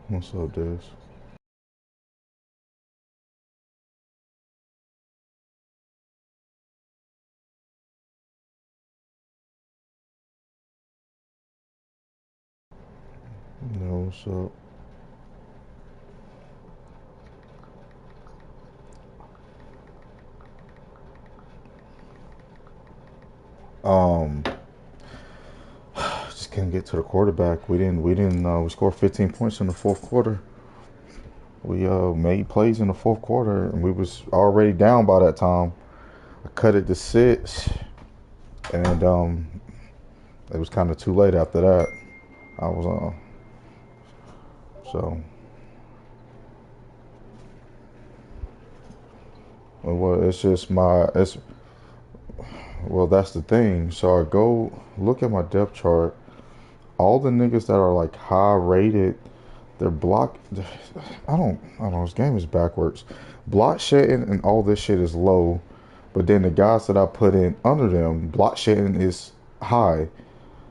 What's up, Des? No, what's up? Um, just couldn't get to the quarterback. We scored 15 points in the fourth quarter. We made plays in the fourth quarter, and we was already down by that time. I cut it to 6, and it was kind of too late after that. I was so well. It's just my it's well. That's the thing. So I go look at my depth chart. All the niggas that are like high rated, they're block. I don't know. This game is backwards. Block shedding and all this shit is low, but then the guys that I put in under them, block shedding is high.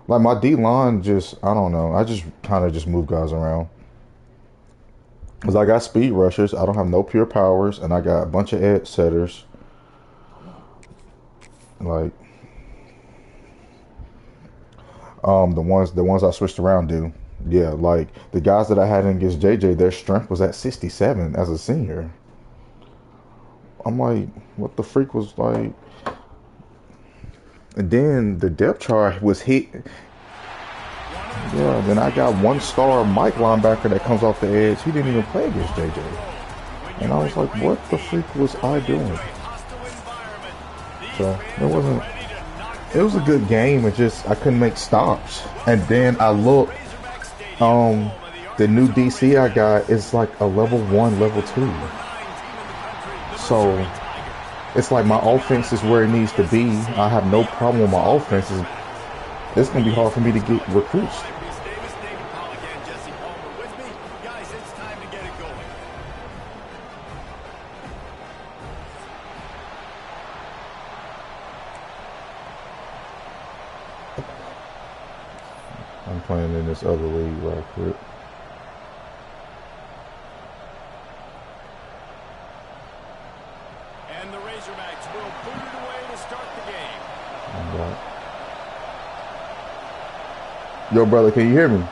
Like my D line, just I don't know. I just kind of just move guys around. Cause I got speed rushers. I don't have no pure powers, and I got a bunch of edge setters. Like the ones I switched around do. Yeah, like the guys that I had in against JJ, their strength was at 67 as a senior. I'm like, what the freak was like? And then the depth chart was hit. Yeah, then I got one star Mike linebacker that comes off the edge. He didn't even play against JJ. And I was like, what the freak was I doing? So it was a good game. It just, I couldn't make stops. And then I looked, the new DC I got is like a level 1, level 2. So it's like my offense is where it needs to be. I have no problem with my offense. It's going to be hard for me to get recruits. I'm playing in this other league right quick. And the Razorbacks will boot it away to start the game. Right. Yo, brother, can you hear me?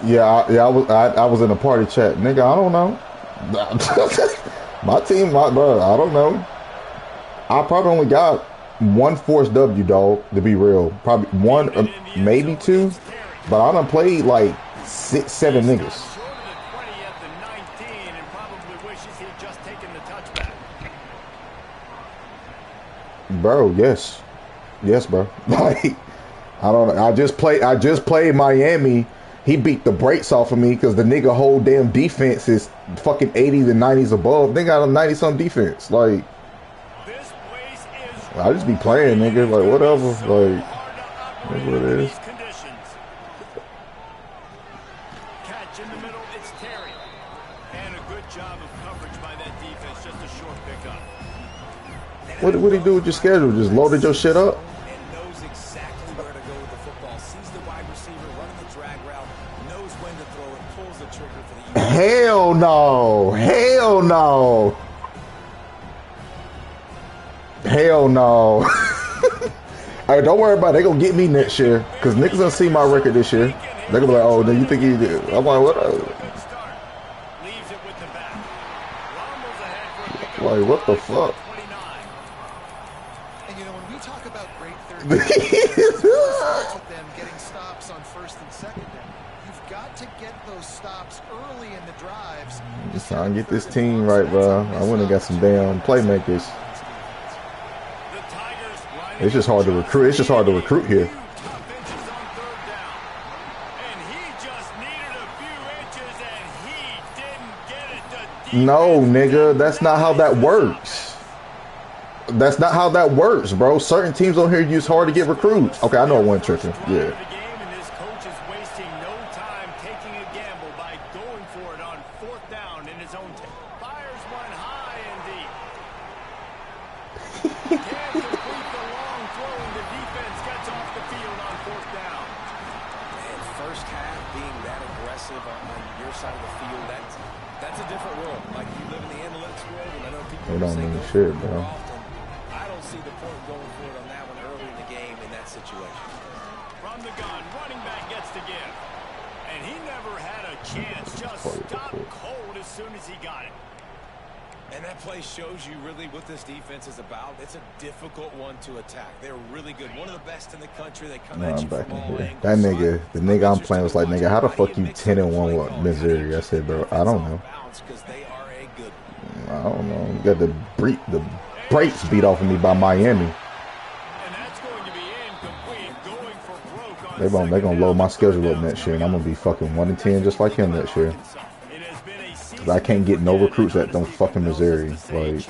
I was in a party chat, nigga. I don't know. My bro. I don't know. I probably only got one forced W, dog. To be real, probably one, maybe two, but I done played like 6, 7 niggas. Bro, yes, bro. Like, I don't know. I just played Miami. He beat the brakes off of me because the nigga whole damn defense is fucking 80s and 90s above. They got a 90 some defense. Like, I just be playing, nigga. Like, whatever. Like, that's what it is. Catch in the middle, it's Terry. And a good job of coverage by that defense. Just a short pickup. What did he do with your schedule? Just loaded your shit up? And knows exactly where to go with the football. Sees the wide receiver running the drag route, knows when to throw it, pulls the trigger for the Hell no. Hell no. Hell no. Hey, don't worry about it. They gonna get me next year. Cause niggas gonna see my record this year. They gonna be like, oh, then you think he did? I'm like, what? Like, what the fuck? And you know, when we talk about great third them getting stops on first and second down, you've got to get those stops early in the drives. Just trying to get this team right, bro. I went and got some damn playmakers. It's just hard to recruit. It's just hard to recruit here. No, nigga, that's not how that works. That's not how that works, bro. Certain teams on here use hard to get recruits. Okay, I know I wasn't tripping. Yeah. first half being that aggressive on your side of the field, that's a different world. Like, you live in the analytics world, and I know people They don't say mean go shit, for it more bro. often. I don't see the point going for it on that one early in the game in that situation. From the gun, running back gets to give. And he never had a chance. Just stopped cold as soon as he got it. And that play shows you really what this defense is about. It's a difficult one to attack. They're really good. One of the best in the country. They come at you back from in all here. angles. That nigga, the nigga I'm playing was like, nigga, how the fuck you 10-1 with Missouri? I said, bro, I don't know. I don't know. You got the brakes beat off of me by Miami. They gonna load my schedule up next year, and I'm gonna be fucking 1-10 just like him next year. Cause I can't get no recruits at them fucking Missouri. Like,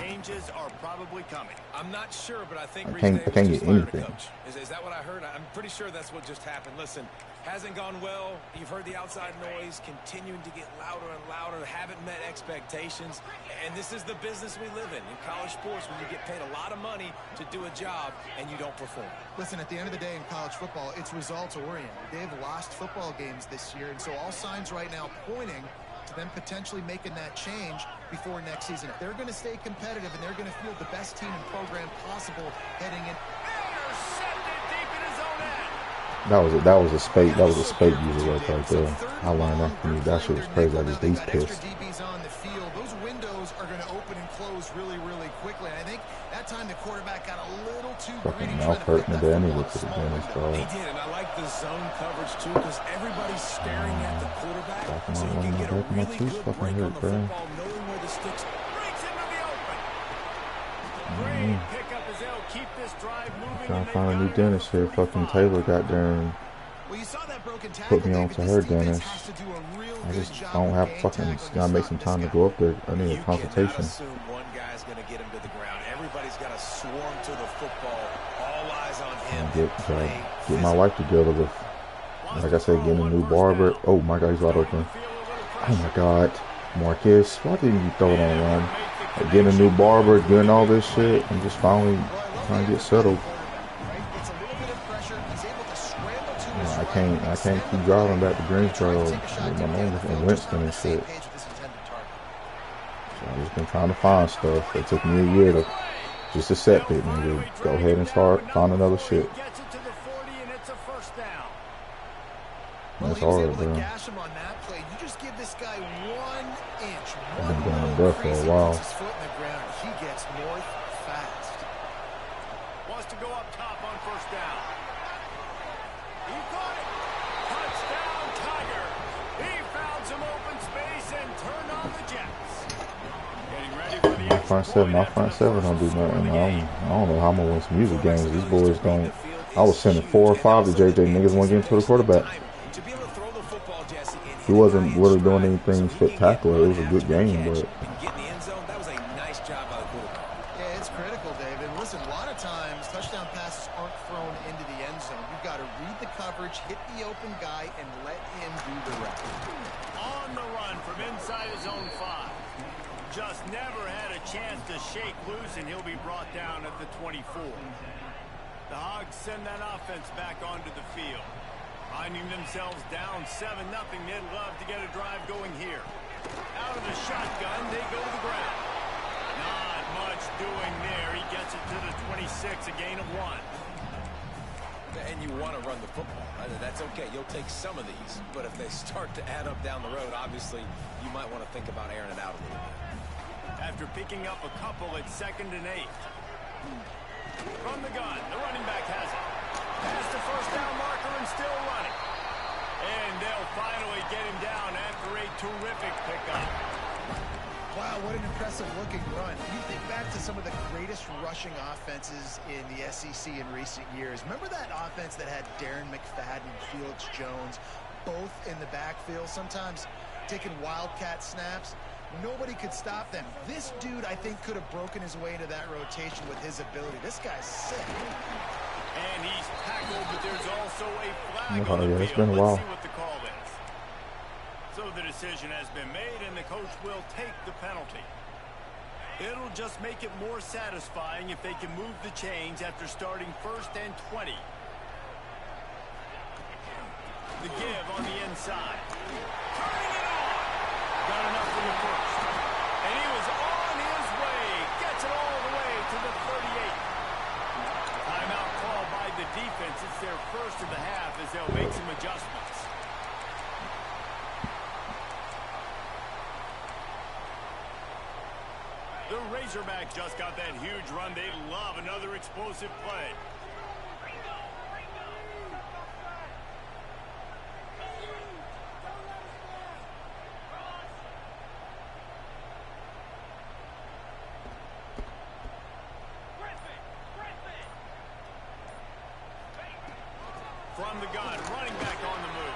I'm not sure, but I think I can't get anything. Is that what I heard? I'm pretty sure that's what just happened. Listen, hasn't gone well. You've heard the outside noise continuing to get louder and louder. Haven't met expectations. And this is the business we live in college sports, when you get paid a lot of money to do a job and you don't perform. Listen, at the end of the day in college football, it's results oriented. They've lost football games this year, and so all signs right now pointing to them potentially making that change before next season. If they're going to stay competitive and they're going to field the best team and program possible heading in. That was a spade user right there. I learned that from you. That shit was crazy. I just these pissed. Those windows are going to open and close really, really quickly. I think that time the quarterback got a little too fucking mouth hurt me there. I need to to the dentist, bro. He did, and I like the zone coverage too, because everybody's staring at the quarterback, so you can get a really good break on the football, knowing where the sticks. Breaks into the open. Great pickup as they'll keep this drive moving. Trying to find a new dentist here. Fucking Taylor got there and put me on to her dentist. I just don't have fucking. Gotta make some time to go up there. I need a consultation. One guy's gonna get him to the ground. Everybody's got to swarm to the football. All eyes on him. Get my life together with, like I said, getting a new barber. Oh my God, he's wide open. Oh my God, Marcus, why didn't you throw it on one? Like getting a new barber, doing all this shit, and just finally trying to get settled. I can't keep driving back to Greensboro with my mom and Winston and shit. So I've just been trying to find stuff. It took me a year to just accept it and just go ahead and start finding other shit. It's hard, bro. I've been doing it there for a while. He gets north fast. Wants to go up top on first down. He caught it. Touchdown, Tiger. He found some open space and turned on the Jets. Getting ready for the My front seven don't do nothing. I don't know how I'm gonna win some music games. These boys don't. I was sending 4 or 5 to JJ. Niggas want to get into the quarterback. He wasn't really doing anything spectacular. It was a good game, but. That was a nice job by the quarterback. Yeah, it's critical, David. Listen, a lot of times touchdown passes aren't thrown into the end zone. You've got to read the coverage, hit the open guy, and let him do the rest. On the run from inside his own 5. Just never had a chance to shake loose, and he'll be brought down at the 24. The Hogs send that offense back onto the field. Finding themselves down 7-0, they'd love to get a drive going here. Out of the shotgun, they go to the ground. Not much doing there. He gets it to the 26, a gain of 1. And you want to run the football. That's okay. You'll take some of these. But if they start to add up down the road, obviously, you might want to think about airing it out a little bit. After picking up a couple at 2nd and 8. From the gun, the running back has it. Past the first down marker and still running. And they'll finally get him down after a terrific pickup. Wow, what an impressive looking run. You think back to some of the greatest rushing offenses in the SEC in recent years. Remember that offense that had Darren McFadden and Felix Jones both in the backfield, sometimes taking wildcat snaps? Nobody could stop them. This dude, I think, could have broken his way into that rotation with his ability. This guy's sick. And he's tackled, but there's also a flag Oh, on the yeah, field. it's been a Let's while. see what the call is. So the decision has been made, and the coach will take the penalty. It'll just make it more satisfying if they can move the chains after starting 1st and 20. The give on the inside. Turning it on. Got enough for the first. And he was on his way. Gets it all the way to the 38. Timeout called by the defense. It's their first of the half as they'll make some adjustments. The Razorbacks just got that huge run. They love another explosive play. From the gun, running back on the move.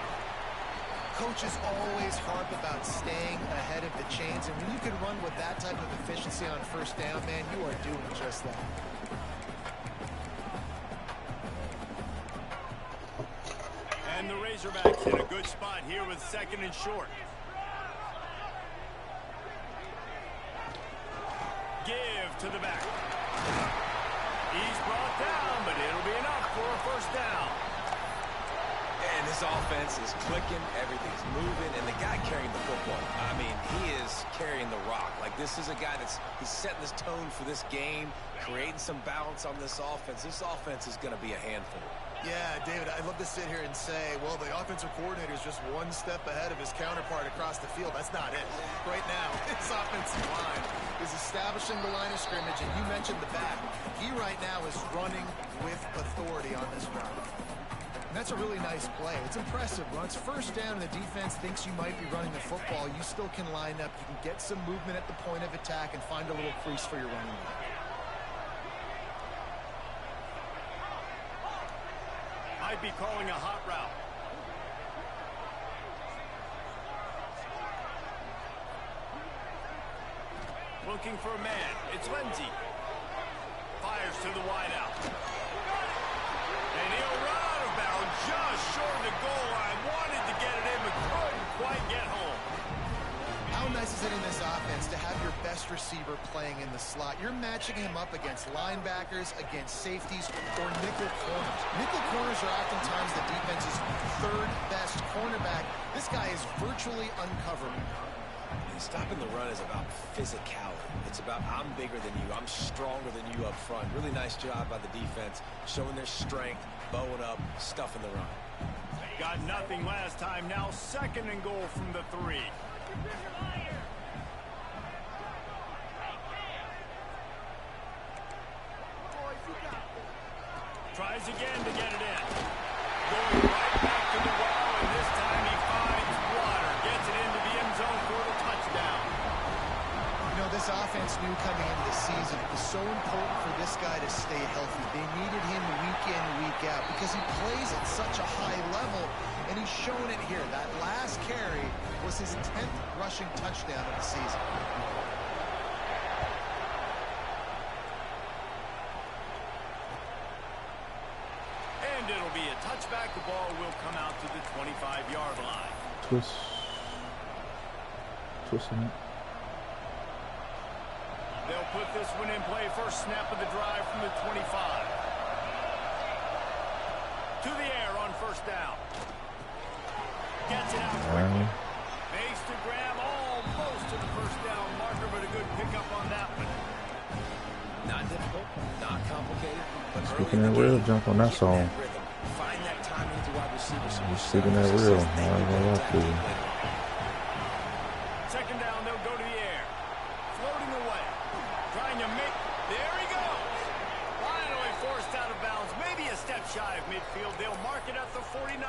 Coaches always harp about staying ahead of the chains, and when you can run with that type of efficiency on first down, man, you are doing just that. And the Razorbacks in a good spot here with second and short. Give to the back. He's brought down, but it'll be enough for a first down. And this offense is clicking, everything's moving, and the guy carrying the football, I mean, he is carrying the rock. Like, this is a guy he's setting this tone for this game, creating some balance on this offense. This offense is going to be a handful. Yeah, David, I'd love to sit here and say, well, the offensive coordinator is just one step ahead of his counterpart across the field. That's not it. Right now, his offensive line is establishing the line of scrimmage, and you mentioned the back. He right now is running with authority on this run. And that's a really nice play. It's impressive. Once first down and the defense thinks you might be running the football, you still can line up. You can get some movement at the point of attack and find a little crease for your running back. Might be calling a hot route. Looking for a man. It's Lindsey. Fires to the wideout. And he'll run out of bounds just short of the goal line. Wanted to get it in, but couldn't quite get home. How nice is it in this offense to have your best receiver playing in the slot? You're matching him up against linebackers, against safeties, or nickel corners. Nickel corners are oftentimes the defense's third best cornerback. This guy is virtually uncoverable. Stopping the run is about physicality. It's about I'm bigger than you. I'm stronger than you up front. Really nice job by the defense, showing their strength, bowing up, stuffing the run. Got nothing last time. Now second and goal from the 3. Tries again to get it in. Going right back to the well, and this time he finds water. Gets it into the end zone for the touchdown. You know, this offense knew coming into the season it was so important for this guy to stay healthy. They needed him week in, week out because he plays at such a high level, and he's shown it here. That last carry was his 10th rushing touchdown of the season. And it'll be a touchback. The ball will come out to the 25-yard line. Twisting it. They'll put this one in play. First snap of the drive from the 25. To the air on first down. Gets it out quickly. Makes the grab almost to the first down marker, but a good pickup on that one. Not difficult, not complicated. But Speaking that real, jump on that song. Find that timing to wide receiver. Speaking that real, I ain't gonna lie to you. Second down, they'll go to the air. Floating away. Trying to make... There he goes. Finally forced out of bounds. Maybe a step shy of midfield. They'll mark it at the 49.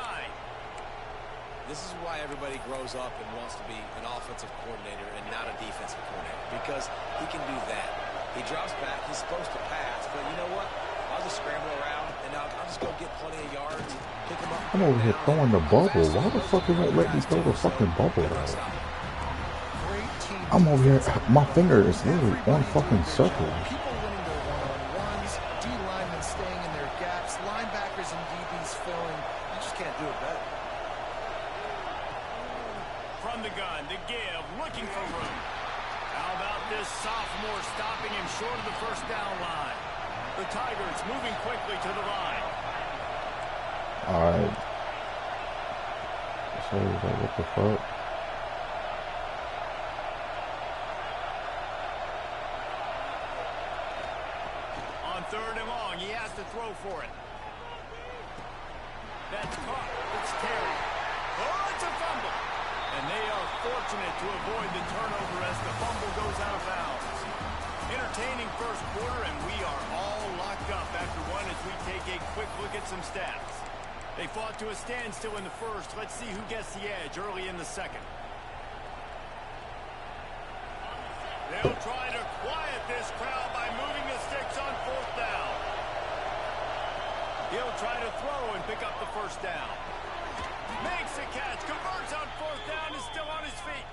This is why everybody grows up and wants to be an offensive coordinator and not a defensive coordinator, because he can do that. He drops back. He's supposed to pass, but you know what? I'll just scramble around, and I'll just go get plenty of yards, pick him up. I'm over here throwing the bubble. Why the fuck you won't let me throw the fucking bubble out? I'm over here. My finger is literally on fucking circle. People winning their one-on-ones, D linemen staying in their gaps, linebackers and DBs filling. You just can't do it better. From the gun, the give, looking for room. How about this sophomore stopping him short of the first down line? The Tigers moving quickly to the line. Alright. say, like, what the fuck? On 3rd and long, he has to throw for it. That's caught. It's Terry. Oh, it's a fumble. And they are fortunate to avoid the turnover as the fumble goes out of bounds. Entertaining first quarter, and we are all locked up after one as we take a quick look at some stats. They fought to a standstill in the first. Let's see who gets the edge early in the second. They'll try to quiet this crowd by moving the sticks on 4th down. He'll try to throw and pick up the first down. Makes a catch, converts on 4th down, is still on his feet.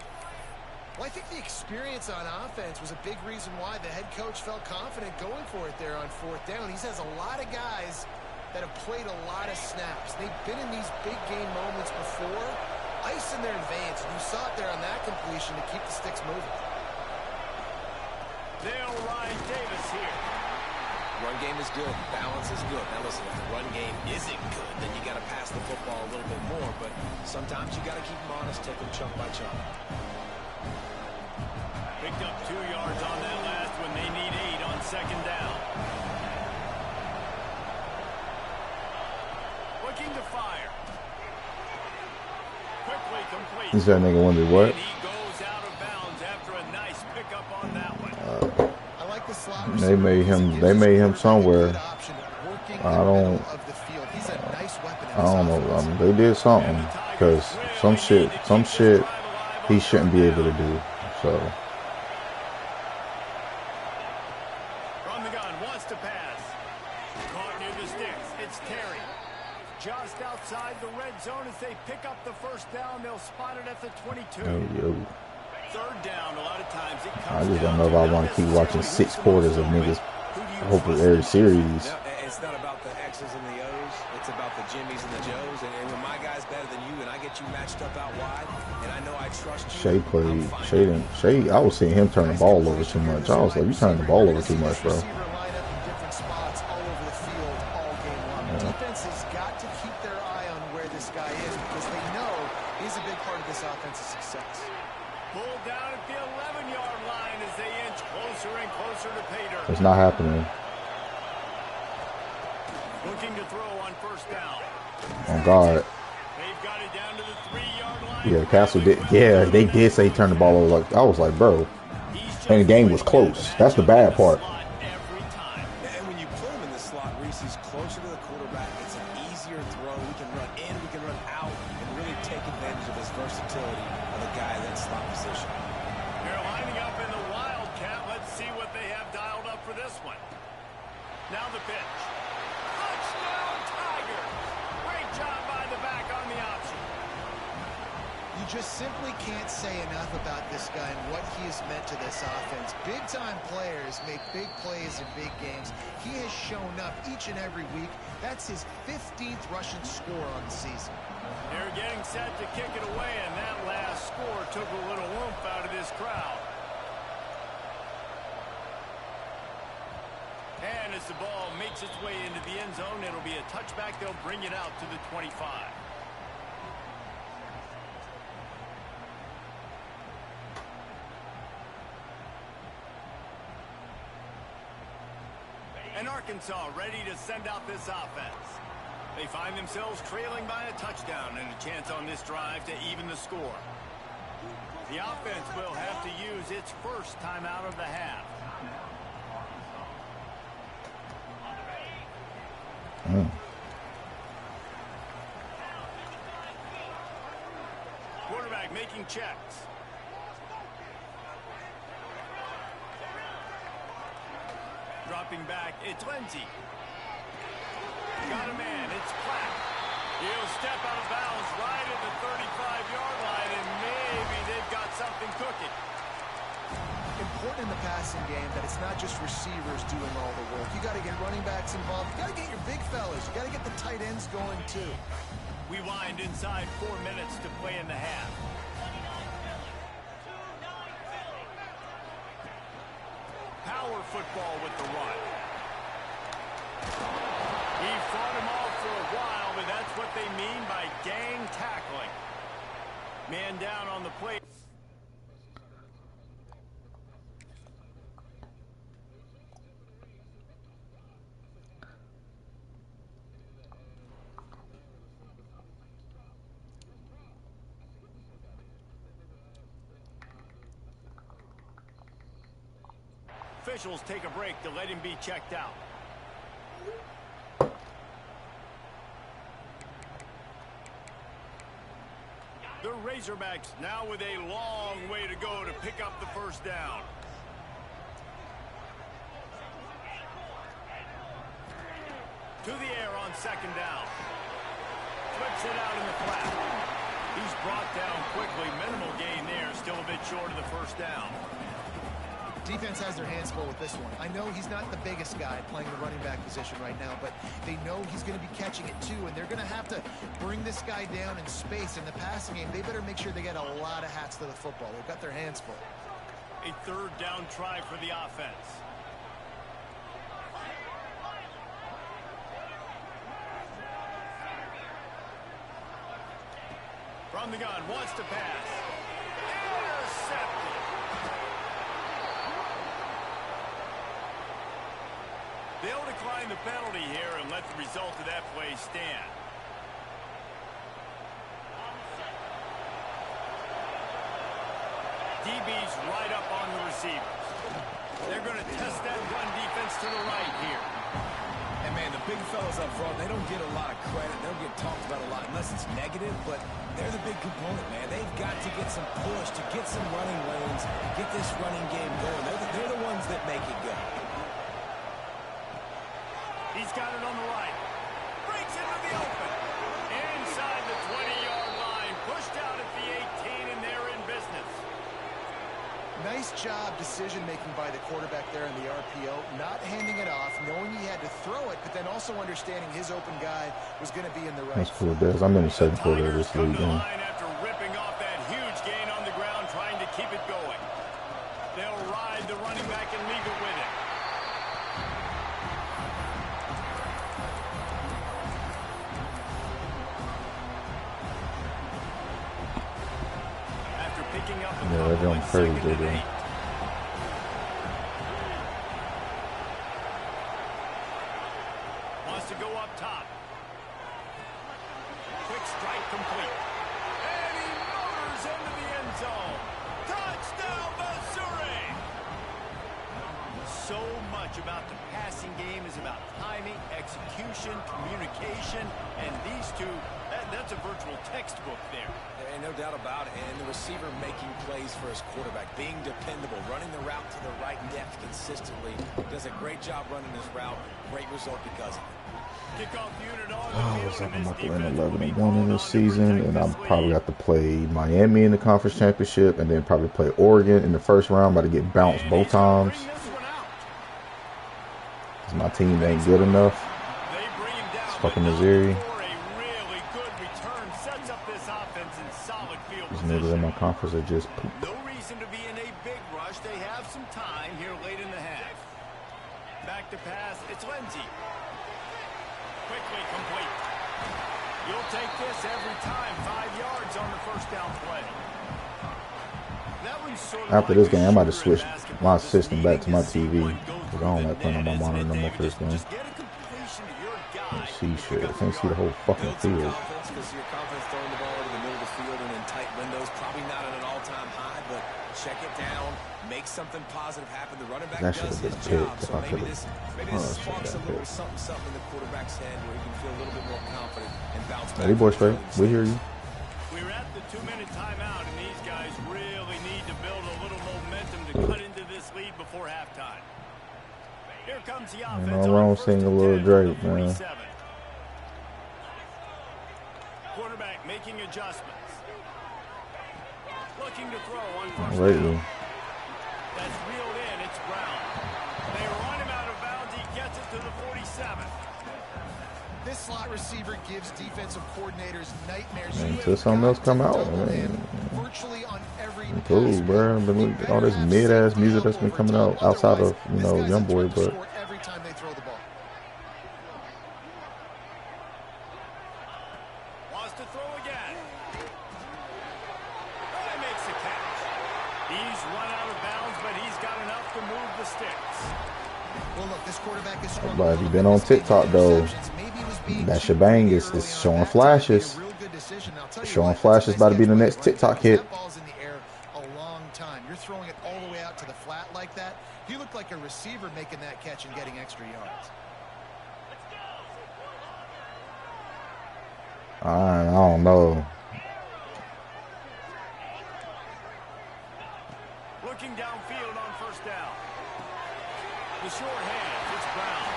Well, I think the experience on offense was a big reason why the head coach felt confident going for it there on 4th down. He has a lot of guys that have played a lot of snaps. They've been in these big game moments before, ice in their veins, and you saw it there on that completion to keep the sticks moving. They'll ride Davis here. Run game is good. Balance is good. Now listen, if the run game isn't good, then you got to pass the football a little bit more. But sometimes you got to keep them honest, take them chunk by chunk. Picked up 2 yards on that last one. They need 8 on 2nd down. Looking to fire. Quickly complete. Is that nigga wonder what? And he goes out of bounds after a nice pickup on that one. I like the slot. They made him somewhere. I don't know. I mean, they did something because some shit he shouldn't be able to do. So From the gun, wants to pass. Caught near the sticks. It's Terry. Just outside the red zone as they pick up the first down. They'll spot it at the 22. yo. 3rd down, a lot of times it I comes just don't down know if I want to keep watching 6 quarters of niggas. Hopefully every series. No, it's not about the X's and the O's. It's about the Jimmys and the Joes. And when my guy's better than you and I get you matched up out wide, and I know I trust you. Shea played. Shea. I was seeing him turn the ball over too much. I was like, you turning the ball over too much, bro. Defense has got to keep their eye on where this guy is because they know he's a big part of this offense's success. Pulled down at the 11-yard line as they inch closer and closer to pay dirt. It's not happening. Looking to throw on 1st down. On guard. They've got it down to the 3-yard line. Yeah, Castle did. Yeah, they did say turn the ball over. Like I was like, bro. And the game was close. That's the bad part. Every time. And when you put him in the slot, Reese, he's closer to the quarterback. It's an easier throw. We can run in, we can run out, and really take advantage of his versatility of the guy in that slot position. They're lining up in the Wildcat. Let's see what they have dialed up for this one. Now the pitch. Touchdown, Tiger. Great job by the back on the option. You just simply can't say enough about this guy and what he has meant to this offense. Big-time players make big plays in big games. He has shown up each and every week. That's his 15th rushing score on the season. They're getting set to kick it away, and that last score took a little oomph out of this crowd. And as the ball makes its way into the end zone, it'll be a touchback. They'll bring it out to the 25. And Arkansas ready to send out this offense. They find themselves trailing by a touchdown and a chance on this drive to even the score. The offense will have to use its first timeout of the half. Quarterback making checks. Dropping back, it's Lindsey. Got a man, it's Platt. He'll step out of bounds right at the 35-yard line, and maybe they've got something cooking. Important in the passing game that it's not just receivers doing all the work. You got to get running backs involved. You got to get your big fellas. You got to get the tight ends going too. We wind inside 4 minutes to play in the half. Power football with the run. He fought him off for a while, but that's what they mean by gang tackling. Man down on the plate. Officials take a break to let him be checked out. The Razorbacks now with a long way to go to pick up the first down. To the air on second down. Flips it out in the flat. He's brought down quickly. Minimal gain there. Still a bit short of the first down. Defense has their hands full with this one. I know he's not the biggest guy playing the running back position right now, but they know he's going to be catching it too, and they're going to have to bring this guy down in space. In the passing game, they better make sure they get a lot of hats to the football. They've got their hands full. A third down try for the offense. From the gun, wants to pass. Intercepted. They'll decline the penalty here and let the result of that play stand. DB's right up on the receivers. They're going to test that run defense to the right here. And, man, the big fellas up front, they don't get a lot of credit. They don't get talked about a lot unless it's negative, but they're the big component, man. They've got to get some push, to get some running lanes, get this running game going. They're the ones that make it go. He's got it on the right. Breaks into the open. Inside the 20-yard line. Pushed out at the 18, and they're in business. Nice job decision-making by the quarterback there in the RPO. Not handing it off, knowing he had to throw it, but then also understanding his open guy was going to be in the right. That's cool, Des. I'm in the second quarter of this league, man. After ripping off that huge gain on the ground, trying to keep it going. They'll ride the running back and leave it with it. Yeah, everyone's crazy, dude. Wants to go up top. Quick strike complete. And he motors into the end zone. Touchdown, Missouri! So much about the passing game is about timing, execution, communication, and these two, that's a virtual textbook there. And no doubt about it. And the receiver making plays for his quarterback, being dependable, running the route to the right depth consistently. Does a great job running his route. Great result because of it. Kickoff unit on Oh, the looks field, like I'm and about this to win defense will be 11-1 in this calling season, to and protect I'm this probably lead. got to play Miami in the conference championship, and then probably play Oregon in the first round. About to get bounced And both he's gonna times bring this one out. because my team ain't good enough. They bring him down, It's but fucking not Missouri. before a really good return sets up this offense in solid field These niggas in position. my conference are just poop. No reason to be in a big rush. They have some time here late in the half. Back to pass. It's Lindsey. Quickly complete. You'll take this every time. 5 yards on the first down play. That one's sort of After like this a game, I'm about to shooter in switch basketball. my Just system back to needing my see TV one go because I through don't the like playing on net. my And monitor Smith, no more David, for this game. just get a completion to your guy. Can't see to pick shit. I up can't the see the yard. whole fucking Build some field. confidence because your confidence throwing the ball to the middle of the field and in tight windows. Probably not at an all-time high, but check it down. Make something positive happen. The running back That should does have his been job. picked if So I maybe could've. this Oh, that shit sparks a got little picked. something in the quarterback's head where he can feel a little bit more confident and bounce back. Hey, boy, from straight. his We early hear mistakes. you. We're at the 2-minute timeout, and these guys really need to build a little momentum to cut into this lead before halftime. Here comes the offense. no wrong on first singing and Lil 10 Drake, from the man. 47. Quarterback making adjustments. Looking to throw on first Lately. down. That's reeled in. It's Brown. They run him out of bounds. He gets it to the 47. This slot receiver gives defensive coordinators nightmares. Man, You until have something got else come to out, double man. him virtually on every Cool, pass. bro. But You all better this have mid-ass safety music help that's been over coming top. out outside of, Otherwise, this guy's a Young Boy, threat to but score every time they throw the ball. Wants to throw again. sticks. Well, look, this quarterback is struggling. But if you've been on TikTok though, that shebang is showing flashes. Showing flashes about to be the next TikTok hit. That ball's in the air a long time. You're throwing it all the way out to the flat like that. He looked like a receiver making that catch and getting extra yards. I don't know. Looking downfield on first down. The short hands, it's Brown.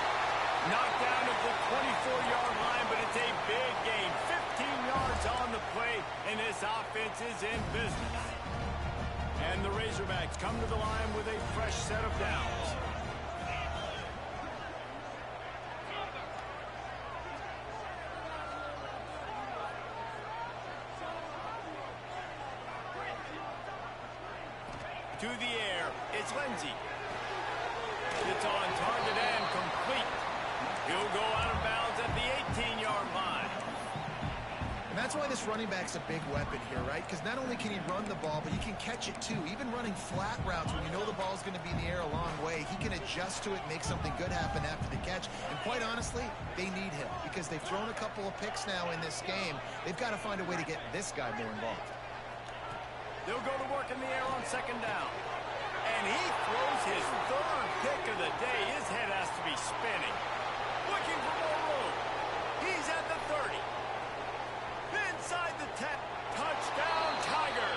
Knocked down at the 24-yard line, but it's a big gain. 15 yards on the play, and this offense is in business. And the Razorbacks come to the line with a fresh set of downs. To the air, it's Lindsey. It's on target and complete. He'll go out of bounds at the 18-yard line. And that's why this running back's a big weapon here, right? Because not only can he run the ball, but he can catch it too. Even running flat routes when you know the ball's going to be in the air a long way, he can adjust to it, make something good happen after the catch. And quite honestly, they need him because they've thrown a couple of picks now in this game. They've got to find a way to get this guy more involved. They'll go to work in the air on second down. And he throws his third pick of the day. His head has to be spinning. Looking for more room. He's at the 30. Inside the 10. Touchdown, Tiger.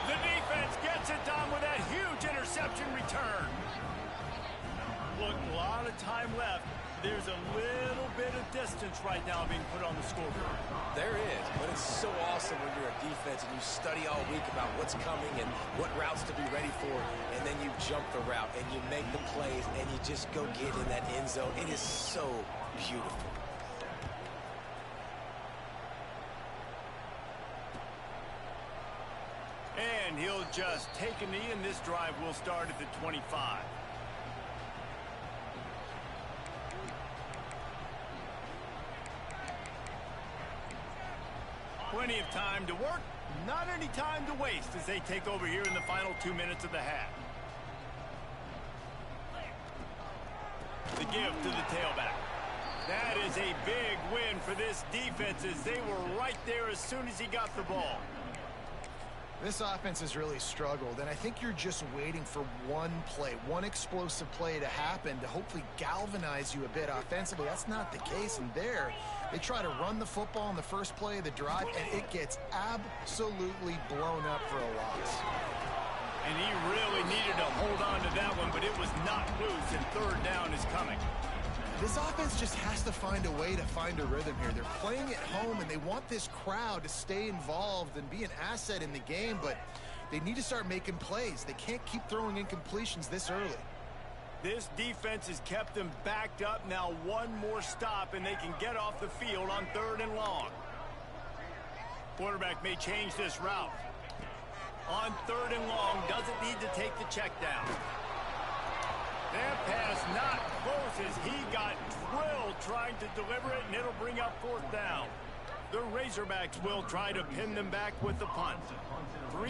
The defense gets it done with that huge interception return. Look, a lot of time left. There's a little bit of distance right now being put on the scoreboard. There is, but it's so awesome when you're a defense and you study all week about what's coming and what routes to be ready for, and then you jump the route and you make the plays and you just go get in that end zone. It is so beautiful. And he'll just take a knee, and this drive will start at the 25. Plenty of time to work, not any time to waste as they take over here in the final 2 minutes of the half. The give to the tailback. That is a big win for this defense as they were right there as soon as he got the ball. This offense has really struggled, and I think you're just waiting for one play, one explosive play to happen to hopefully galvanize you a bit offensively. That's not the case, and there they try to run the football in the first play of the drive, and it gets absolutely blown up for a loss. And he really needed to hold on to that one, but it was not loose, and third down is coming. This offense just has to find a way to find a rhythm here. They're playing at home, and they want this crowd to stay involved and be an asset in the game, but they need to start making plays. They can't keep throwing incompletions this early. This defense has kept them backed up. Now one more stop, and they can get off the field on third and long. Quarterback may change this route. On third and long, doesn't need to take the check down. That pass not close as he got drilled trying to deliver it, and it'll bring up fourth down. The Razorbacks will try to pin them back with the punt.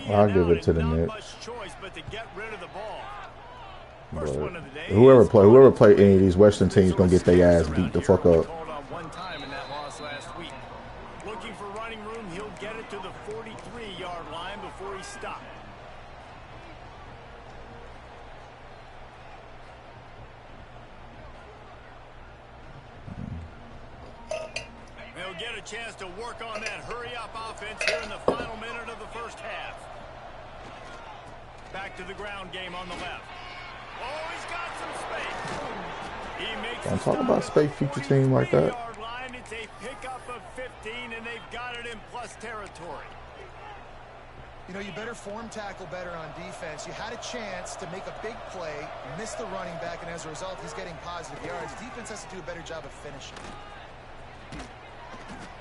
I'll give it to the Knicks. Not much choice but to get rid of the ball. But whoever play any of these Western teams gonna get their ass beat the fuck up. One time in that loss last week. Looking for running room, he'll get it to the 43-yard line before he stopped. They'll get a chance to work on that hurry-up offense here in the final minute of the first half. Back to the ground game on the left. Oh, he's got some space. He makes Don't talk about space future team like that. Line. It's a pickup of 15, and they've got it in plus territory. You know, you better form tackle better on defense. You had a chance to make a big play, missed the running back, and as a result, he's getting positive yards. Defense has to do a better job of finishing.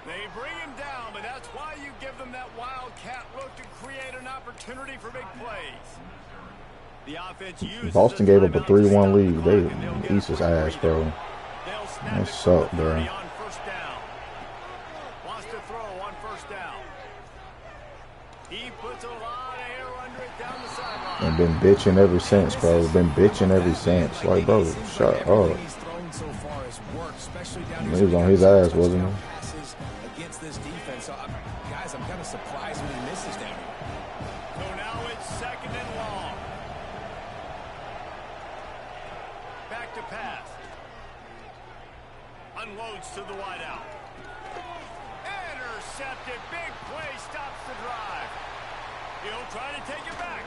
They bring him down, but that's why you give them that wildcat look to create an opportunity for big plays. The offense uses Boston gave up a 3-1 lead. They East is ass, bro. That sucked, bro. On first down. Wants to throw on first down. He puts a lot of air under it down the sideline. And been bitching ever since, bro. Been bitching ever since. Like, bro, shut up. He was on his ass, wasn't he? Against this defense. So, guys, I'm kind of surprised when he misses down here. So now it's 2nd and long. Back to pass. Unloads to the wideout. Intercepted. Big play stops the drive. He'll try to take it back.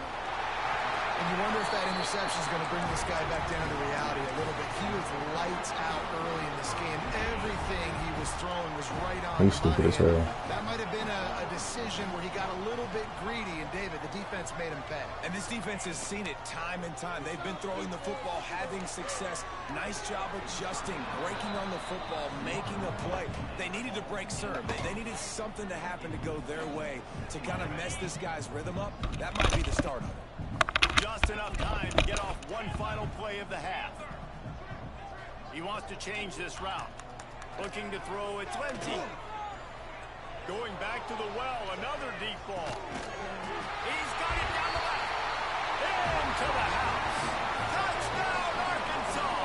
And you wonder if that interception is going to bring this guy back down to reality a little bit. He was lights out early in this game. Everything he was throwing was right on. He's stupid as hell. That might have been a decision where he got a little bit greedy, and David, the defense made him pay. And this defense has seen it time and time. They've been throwing the football, having success. Nice job adjusting, breaking on the football, making a play. They needed to break serve. They needed something to happen to go their way to kind of mess this guy's rhythm up. That might be the start of it. Just enough time to get off one final play of the half. He wants to change this route. Looking to throw, it's Lenty. Going back to the well, another deep ball. He's got it down the left. Into the house. Touchdown, Arkansas.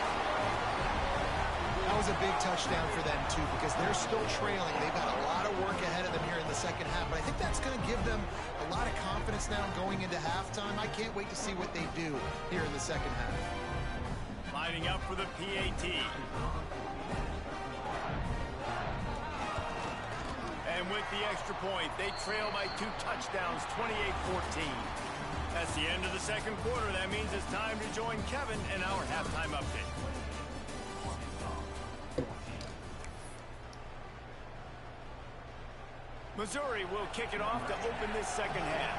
That was a big touchdown for them, too, because they're still trailing. They've got a lot of work ahead of them here in the second half, but I think that's going to give them a lot of confidence now going into halftime. I can't wait to see what they do here in the second half. Lining up for the PAT. And with the extra point, they trail by 2 touchdowns, 28-14. That's the end of the second quarter. That means it's time to join Kevin in our halftime update. Missouri will kick it off to open this second half.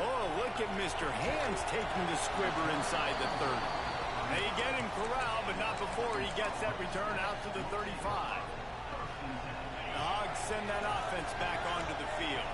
Oh, look at Mr. Hands taking the squibber inside the 30. They get him corralled, but not before he gets that return out to the 35. The Hogs send that offense back onto the field.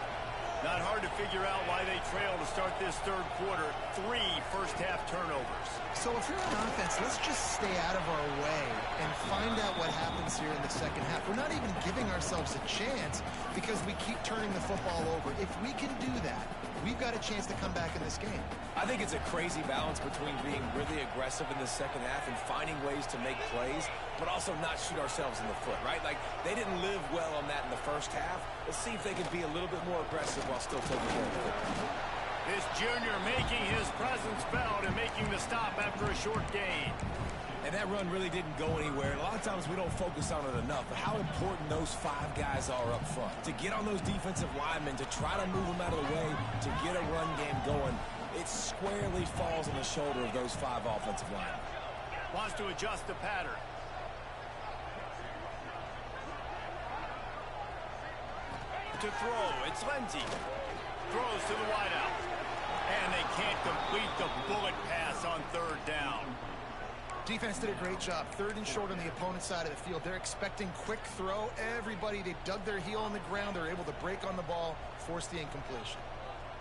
Not hard to figure out why they trail to start this third quarter. 3 first-half turnovers. So if you're on offense, let's just stay out of our way and find out what happens here in the second half. We're not even giving ourselves a chance because we keep turning the football over. If we can do that, we've got a chance to come back in this game. I think it's a crazy balance between being really aggressive in the second half and finding ways to make plays, but also not shoot ourselves in the foot, right? Like, they didn't live well on that in the first half. Let's see if they can be a little bit more aggressive while still taking care of the football. This junior making his presence felt and making the stop after a short gain. And that run really didn't go anywhere. And a lot of times we don't focus on it enough, but how important those 5 guys are up front. To get on those defensive linemen, to try to move them out of the way, to get a run game going, it squarely falls on the shoulder of those 5 offensive linemen. Wants to adjust the pattern. To throw, it's Lenty. Throws to the wideout. And they can't complete the bullet pass on 3rd down. Defense did a great job. 3rd and short on the opponent's side of the field. They're expecting quick throw. Everybody, they dug their heel on the ground. They're able to break on the ball, force the incompletion.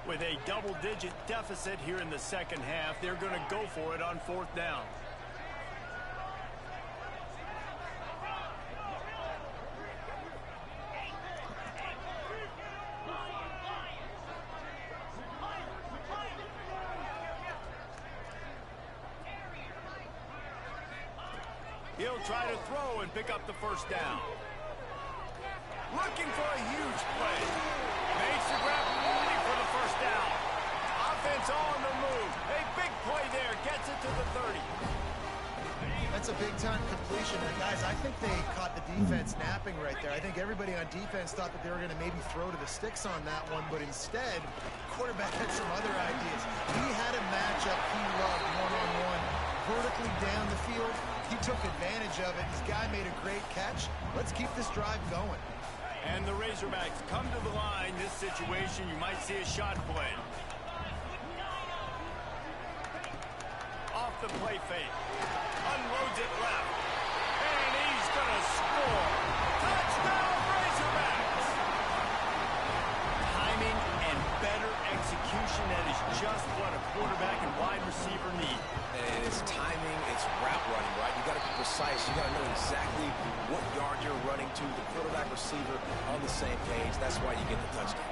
With a double-digit deficit here in the second half, they're going to go for it on 4th down. He'll try to throw and pick up the 1st down. Looking for a huge play. Makes the grab only for the 1st down. Offense on the move. A big play there. Gets it to the 30. That's a big-time completion. And guys, I think they caught the defense napping right there. I think everybody on defense thought that they were going to maybe throw to the sticks on that one, but instead, quarterback had some other ideas. He had a matchup he loved one-on-one, vertically down the field. He took advantage of it. His guy made a great catch. Let's keep this drive going. And the Razorbacks come to the line. This situation, you might see a shot play. Off the play fake. Unloads it left. And he's going to score. Touchdown, Razorbacks! Timing and better execution. That is just what a quarterback and wide receiver need. And it's timing, it's route running, right? You got to be precise. You got to know exactly what yard you're running to. The quarterback, receiver on the same page. That's why you get the touchdown.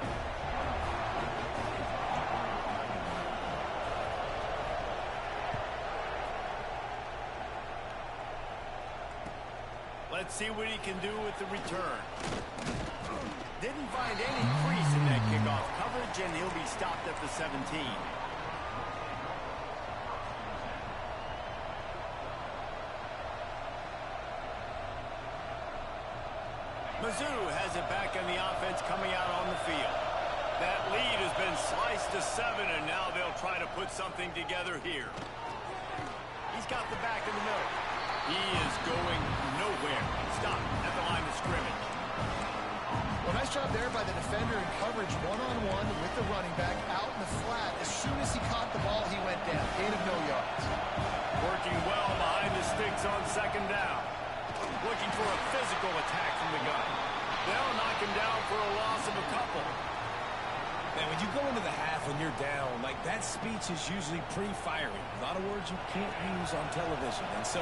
Let's see what he can do with the return. Didn't find any crease in that kickoff coverage, and he'll be stopped at the 17. Mizzou has it back in the offense coming out on the field. That lead has been sliced to 7, and now they'll try to put something together here. He's got the back in the middle. He is going nowhere. Stop at the line of scrimmage. Well, nice job there by the defender in coverage one-on-one with the running back out in the flat. As soon as he caught the ball, he went down. Gain of no yards. Working well behind the sticks on second down. Looking for a physical attack from the gun. They'll knock him down for a loss of a couple. Man, when you go into the half when you're down, like that speech is usually pretty fiery. A lot of words you can't use on television. And so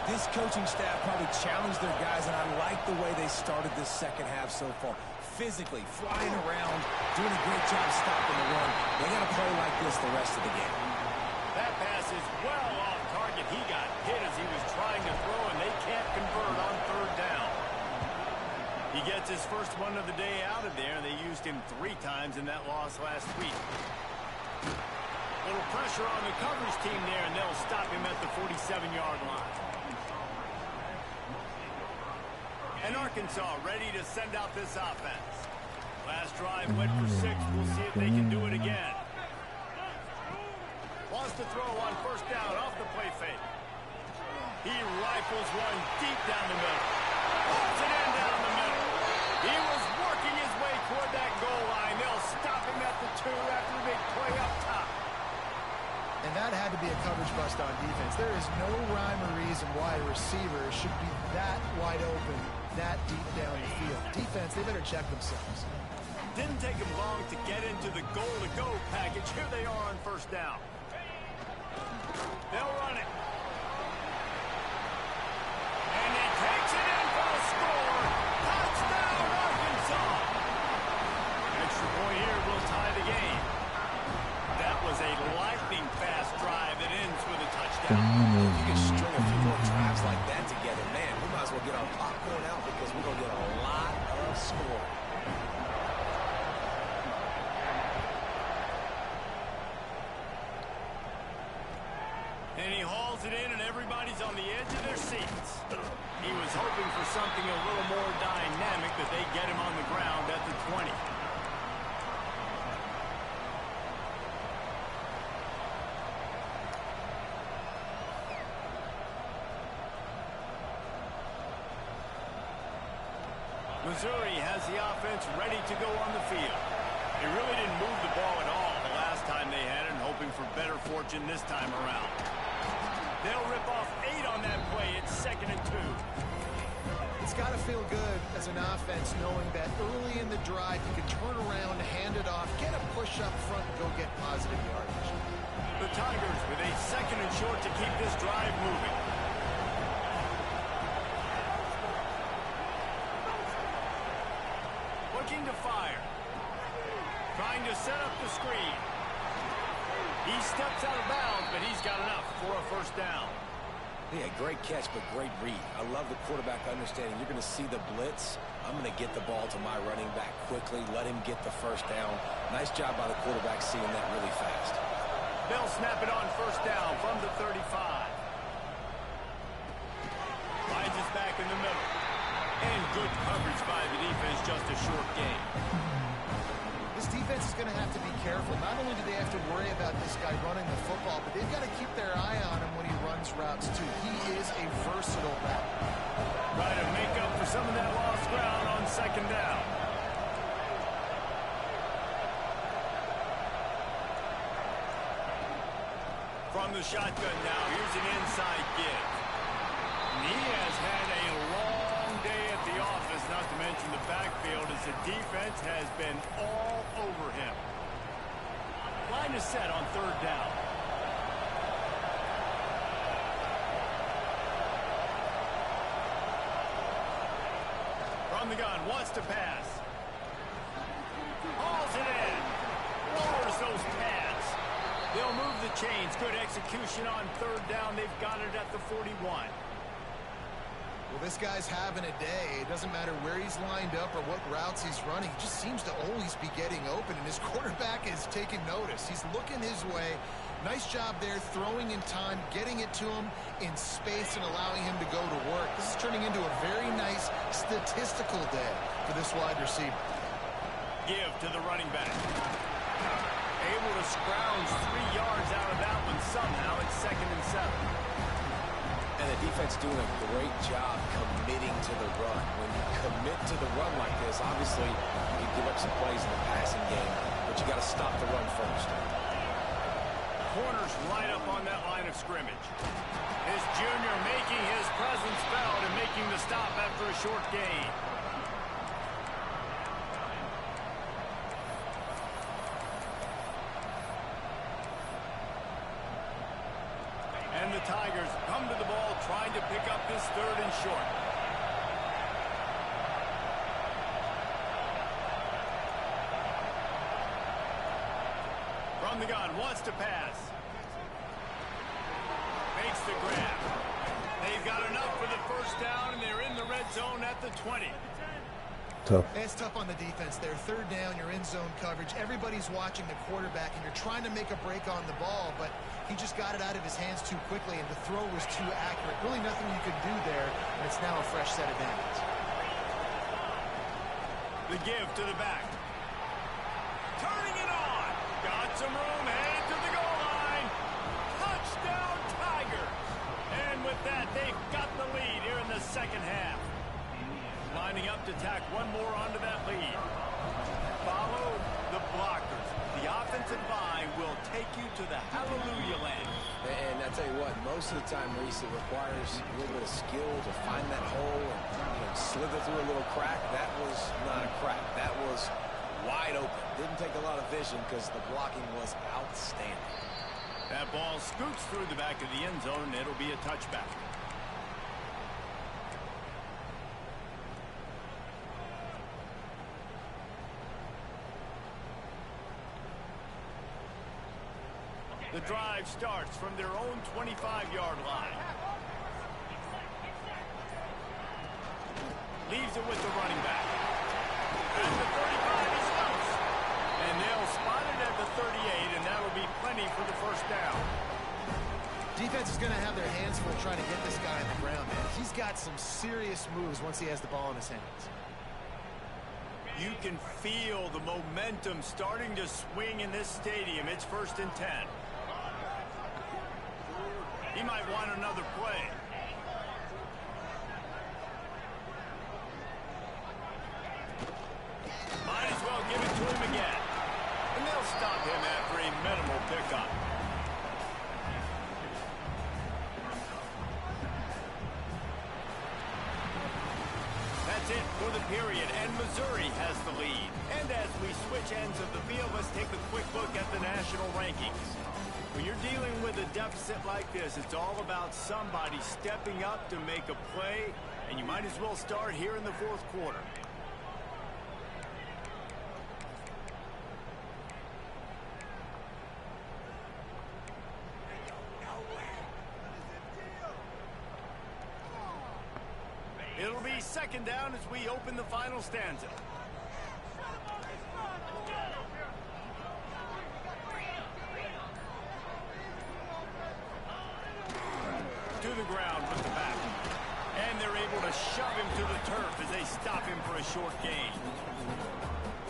this coaching staff probably challenged their guys, and I like the way they started this second half so far. Physically, flying around, doing a great job stopping the run. They got to play like this the rest of the game. That pass is well off target. He got hit as he was trying to throw, and they can't convert on third down. He gets his first one of the day out of there, and they used him 3 times in that loss last week. Little pressure on the coverage team there, and they'll stop him at the 47-yard line. And Arkansas ready to send out this offense. Last drive went for 6. We'll see if they can do it again. Wants to throw on first down off the play fake. He rifles one deep down the middle. Pulls it in down the middle. He was working his way toward that goal line. They'll stop him at the 2 after the big play up top. And that had to be a coverage bust on defense. There is no rhyme or reason why a receiver should be that wide open, that deep down the field. Defense, they better check themselves. Didn't take him long to get into the goal-to-go package. Here they are on first down. They'll run it. And he takes it in for a score. Touchdown, Arkansas. Extra point here will tie the game. That was a lightning-fast drive that ends with a touchdown. If you can string a few more drives like that together, man, we might as well get our popcorn out because we're going to get a lot of scoring. And he hauls it in, and everybody's on the edge of their seats. He was hoping for something a little more dynamic, that they get him on the ground at the 20. Missouri has the offense ready to go on the field. They really didn't move the ball at all the last time they had it, and hoping for better fortune this time around. They'll rip off 8 on that play. It's 2nd and 2. It's got to feel good as an offense knowing that early in the drive you can turn around, hand it off, get a push up front, and go get positive yardage. The Tigers with a 2nd and short to keep this drive moving. Looking to fire. Trying to set up the screen. He steps out of bounds, but he's got enough for a first down. Yeah, great catch, but great read. I love the quarterback understanding. You're going to see the blitz. I'm going to get the ball to my running back quickly, let him get the first down. Nice job by the quarterback seeing that really fast. They'll snap it on first down from the 35. Finds us back in the middle. And good coverage by the defense, just a short game. This defense is going to have to be careful. Not only do they have to worry about this guy running the football, but they've got to keep their eye on him when he runs routes, too. He is a versatile back. Try to make up for some of that lost ground on second down. From the shotgun now, here's an inside give. And he has had a long day at the office, not to mention the backfield, as the defense has been all over him. Line is set on third down. From the gun, wants to pass. Hauls it in. Lowers those pads. They'll move the chains. Good execution on third down. They've got it at the 41. Well, this guy's having a day. It doesn't matter where he's lined up or what routes he's running. He just seems to always be getting open, and his quarterback is taking notice. He's looking his way. Nice job there, throwing in time, getting it to him in space and allowing him to go to work. This is turning into a very nice statistical day for this wide receiver. Give to the running back. Able to scrounge 3 yards out of that one somehow. It's 2nd and 7. And the defense doing a great job committing to the run. When you commit to the run like this, obviously you give up some plays in the passing game, but you got to stop the run first. Corners right up on that line of scrimmage. His junior making his presence felt and making the stop after a short gain. And the Tigers come to the ball trying to pick up this 3rd and short. From the gun, wants to pass. Makes the grab. They've got enough for the first down, and they're in the red zone at the 20. Tough. It's tough on the defense there. 3rd down, you're in zone coverage. Everybody's watching the quarterback, and you're trying to make a break on the ball, but he just got it out of his hands too quickly, and the throw was too accurate. Really nothing you could do there, and it's now a fresh set of downs. The give to the back. Turning it on. Got some room, headed to the goal line. Touchdown, Tigers. And with that, they've got the lead here in the 2nd half. Lining up to tack one more onto that lead. Follow the blockers. The offensive line will take you to the hallelujah land. And I tell you what, most of the time, Reese, it requires a little bit of skill to find that hole and slither through a little crack. That was not a crack. That was wide open. Didn't take a lot of vision because the blocking was outstanding. That ball scoots through the back of the end zone, and it'll be a touchback. The drive starts from their own 25-yard line. Leaves it with the running back. At the 35, he stops. And they'll spot it at the 38, and that'll be plenty for the first down. Defense is going to have their hands full trying to get this guy on the ground, man. He's got some serious moves once he has the ball in his hands. You can feel the momentum starting to swing in this stadium. It's 1st and 10. He might want another play. Might as well give it to him again. And they'll stop him after a minimal pickup. That's it for the period, and Missouri has the lead. And as we switch ends of the field, let's take a quick look at the national rankings. When you're dealing with a deficit like this, it's all about somebody stepping up to make a play, and you might as well start here in the 4th quarter. It'll be 2nd down as we open the final stanza. To the ground with the back. And they're able to shove him to the turf as they stop him for a short gain.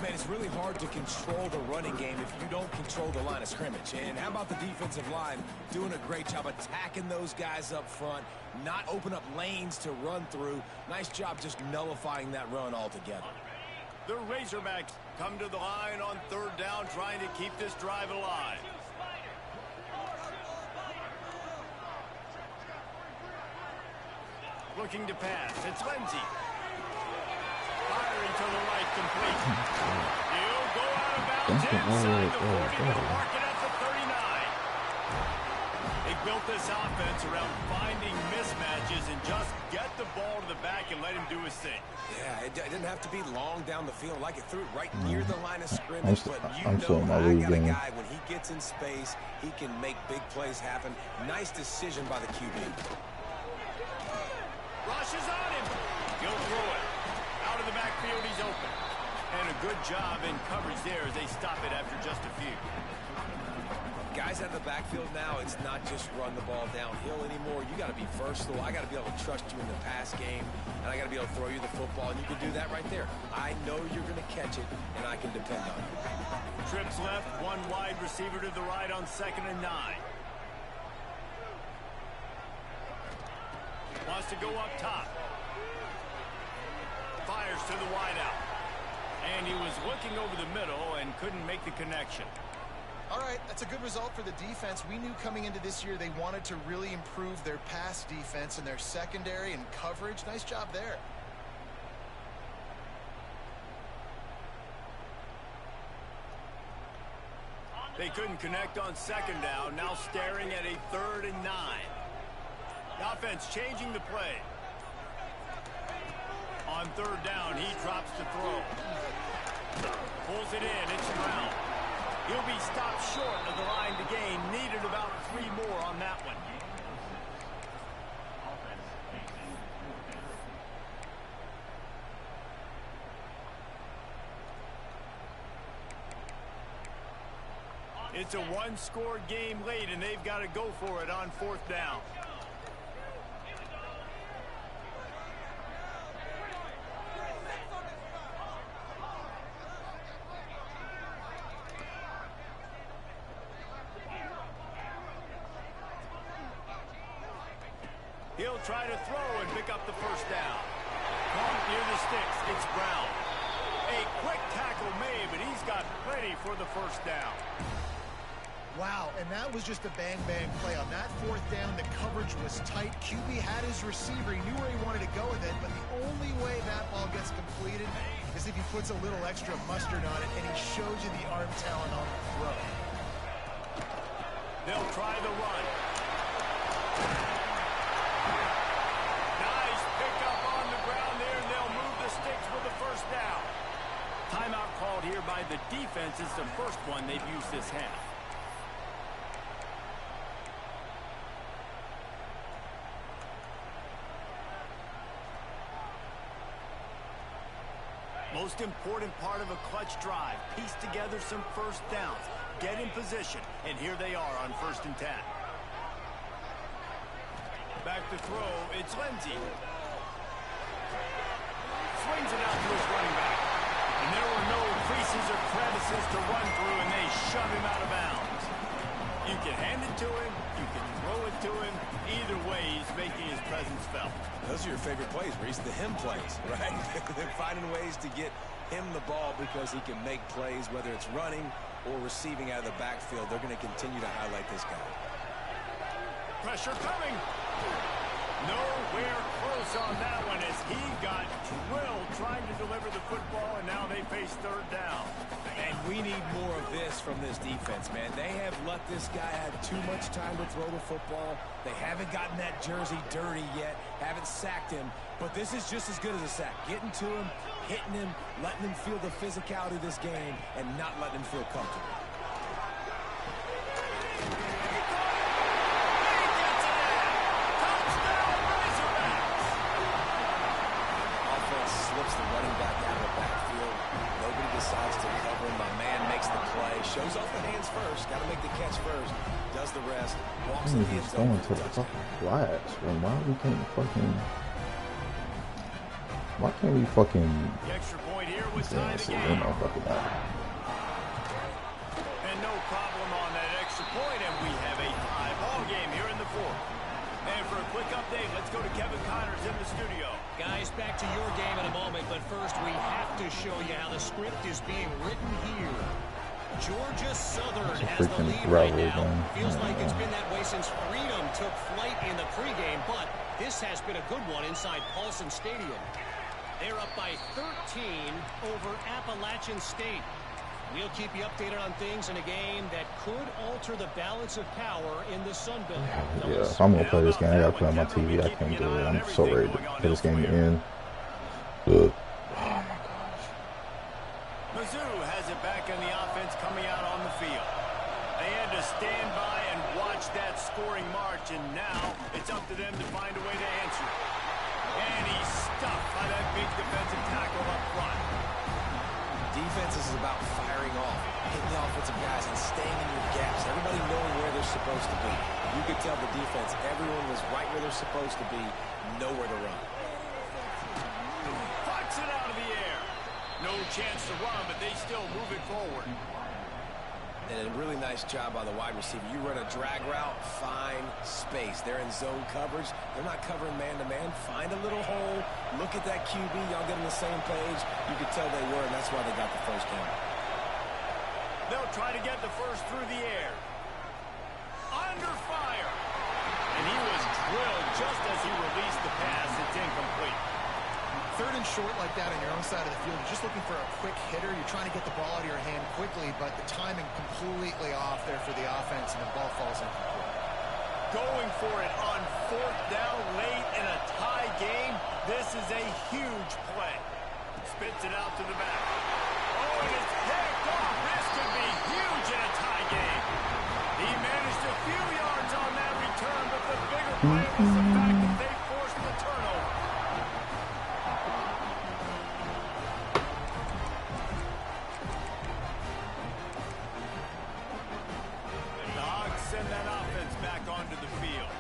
Man, it's really hard to control the running game if you don't control the line of scrimmage. And how about the defensive line doing a great job attacking those guys up front, not open up lanes to run through. Nice job just nullifying that run altogether. The Razorbacks come to the line on 3rd down, trying to keep this drive alive. Looking to pass. It's Lindsey. Firing to the right, complete. He'll go out of bounds inside the 40. They'll mark it at the 39. They built built this offense around finding mismatches and just get the ball to the back and let him do his thing. Yeah, it didn't have to be long down the field. Like it threw it right near the line of scrimmage. But I'm still in my league got a game. guy, when he gets in space, he can make big plays happen. Nice decision by the QB. Rushes on him. He'll throw it. Out of the backfield, he's open. And a good job in coverage there as they stop it after just a few. Guys out of the backfield now, it's not just run the ball downhill anymore. You got to be versatile. I got to be able to trust you in the pass game, and I got to be able to throw you the football, and you can do that right there. I know you're going to catch it, and I can depend on you. Trips left, one wide receiver to the right on 2nd and 9. Wants to go up top. Fires to the wideout. And he was looking over the middle and couldn't make the connection. All right, that's a good result for the defense. We knew coming into this year they wanted to really improve their pass defense and their secondary and coverage. Nice job there. They couldn't connect on 2nd down, now staring at a 3rd and 9. The offense changing the play. On 3rd down, he drops the throw. Pulls it in, it's Brown. He'll be stopped short of the line to gain. Needed about 3 more on that one. It's a one-score game late, and they've got to go for it on 4th down. He'll try to throw and pick up the 1st down. Caught near the sticks. It's Brown. A quick tackle made, but he's got plenty for the 1st down. Wow, and that was just a bang-bang play. On that 4th down, the coverage was tight. QB had his receiver. He knew where he wanted to go with it, but the only way that ball gets completed is if he puts a little extra mustard on it, and he shows you the arm talent on the throw. They'll try the run. Nice pickup on the ground there, and they'll move the sticks with the 1st down. Timeout called here by the defense. It's the first one they've used this half. Most important part of a clutch drive. Piece together some 1st downs. Get in position. And here they are on 1st and 10. Back to throw. It's Lindsey. Swings it out to his running back. And there were no creases or crevices to run through, and they shove him out of bounds. You can hand it to him. You can throw it to him. Either way, he's making his presence felt. Those are your favorite plays, Reese, the him plays, right? They're finding ways to get him the ball because he can make plays, whether it's running or receiving out of the backfield. They're going to continue to highlight this guy. Pressure coming. Nowhere close on that one as he got drilled trying to deliver the football, and now they face 3rd down. And we need more of this from this defense, man. They have let this guy have too much time to throw the football. They haven't gotten that jersey dirty yet, haven't sacked him. But this is just as good as a sack. Getting to him, hitting him, letting him feel the physicality of this game, and not letting him feel comfortable. Slips the running back out of the backfield. Nobody decides to cover him. My man makes the play. Shows off the hands first. Got to make the catch first. Does the rest. Walks in the end zone. Going to the fucking flats, man. Why can't we fucking The extra point here was tie the yeah, game. no fucking that. And no problem on that extra point, and we have a tie ball game here in the 4th. And for a quick update, let's go to Kevin Connors in the studio. Guys, back to your game in a moment, but first we have to show you how the script is being written here. Georgia Southern has the lead right now. Feels like it's been that way since Freedom took flight in the pregame, but this has been a good one inside Paulson Stadium. They're up by 13 over Appalachian State. We'll keep you updated on things in a game that could alter the balance of power in the Sun Belt. Yeah, if I'm gonna play this game, I gotta play on my TV. I can't do it. I'm so ready to play this game in. Oh my gosh. Mizzou has it back in the offense coming out on the field. They had to stand by and watch that scoring march, and now it's up to them to find a way to answer it. And he's stuffed by that big defensive tackle up front. Defense is about firing off, hitting the offensive guys, and staying in your gaps. Everybody knowing where they're supposed to be. You could tell the defense, everyone was right where they're supposed to be, nowhere to run. Puts it out of the air. No chance to run, but they still move it forward. And a really nice job by the wide receiver. You run a drag route, find space. They're in zone coverage. They're not covering man-to-man. Find a little hole. Look at that QB. Y'all get on the same page. You could tell they were, and that's why they got the first down. They'll try to get the first through the air. Under fire. And he was drilled just as he released the pass. It's incomplete. Third and short like that on your own side of the field, you're just looking for a quick hitter. You're trying to get the ball out of your hand quickly, but the timing completely off there for the offense, and the ball falls incomplete. Going for it on fourth down late in a tie game. This is a huge play. Spits it out to the back. Oh, and it's picked off. This could be huge in a tie game. He managed a few yards on that return, but the bigger play was the fact that they forced the turnover. Send that offense back onto the field.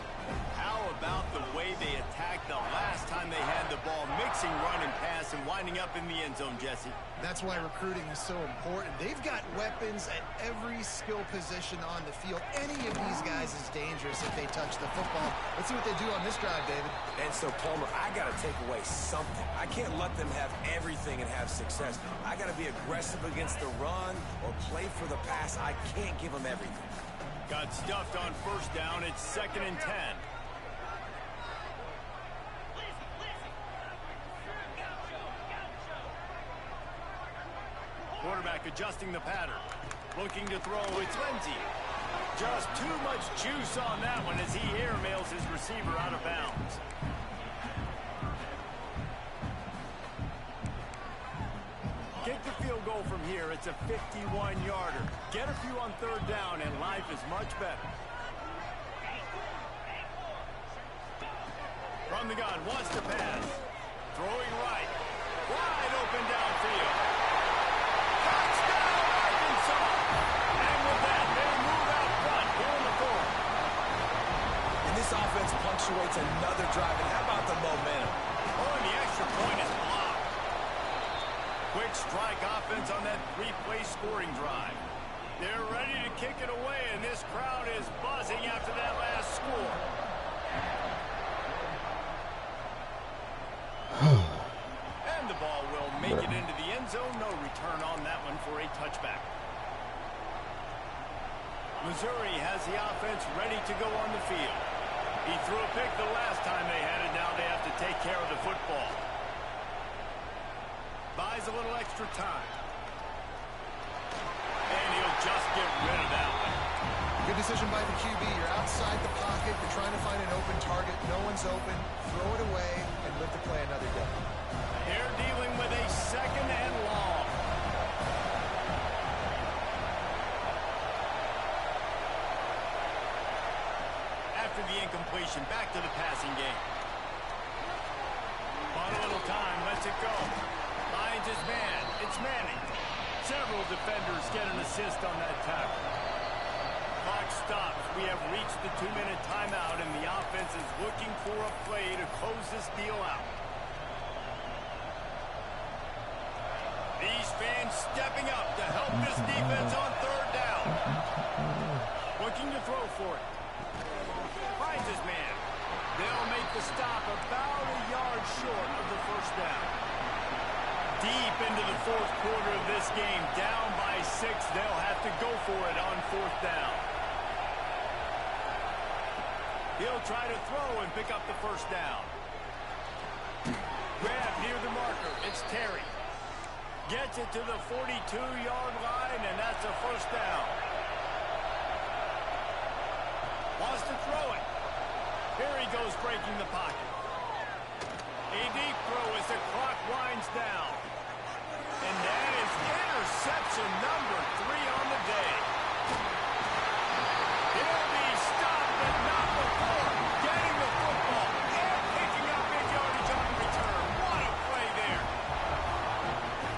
How about the way they attacked the last time they had the ball, mixing run and pass and winding up in the end zone, Jesse? That's why recruiting is so important. They've got weapons at every skill position on the field. Any of these guys is dangerous if they touch the football. Let's see what they do on this drive, David. And so, Palmer, I got to take away something. I can't let them have everything and have success. I got to be aggressive against the run or play for the pass. I can't give them everything. Got stuffed on first down. It's 2nd and 10. Quarterback adjusting the pattern. Looking to throw. It's Lindsey. Just too much juice on that one as he airmails his receiver out of bounds. Kick the field goal from here. It's a 51-yarder. Get a few on third down, and life is much better. From the gun, wants to pass. Throwing right. Wide open downfield. Touchdown, Arkansas! And with that, they move out front here in the fourth. And this offense punctuates another drive. And how about the momentum? Oh, and the extra point is blocked. Quick strike offense on that three-play scoring drive. They're ready to kick it away, and this crowd is buzzing after that last score. And the ball will make it into the end zone. No return on that one for a touchback. Missouri has the offense ready to go on the field. He threw a pick the last time they had it. Now they have to take care of the football. Buys a little extra time. And he'll just get rid of that one. Good decision by the QB. You're outside the pocket. You're trying to find an open target. No one's open. Throw it away and live to play another day. They're dealing with a 2nd and long. After the incompletion, back to the passing game. On a little time, lets it go. Finds his man. It's Manning. Several defenders get an assist on that tackle. Clock stops. We have reached the 2-minute timeout, and the offense is looking for a play to close this deal out. These fans stepping up to help this defense on third down. Looking to throw for it. Finds his man. They'll make the stop about a yard short of the first down. Deep into the fourth quarter of this game, down by 6. They'll have to go for it on fourth down. He'll try to throw and pick up the first down. Grab near the marker. It's Terry. Gets it to the 42-yard line, and that's a first down. Wants to throw it. Here he goes breaking the pocket. A deep throw as the clock winds down. And that is interception number 3 on the day. He'll be stopped, but not before getting the football and picking up big yardage on return. What a play there.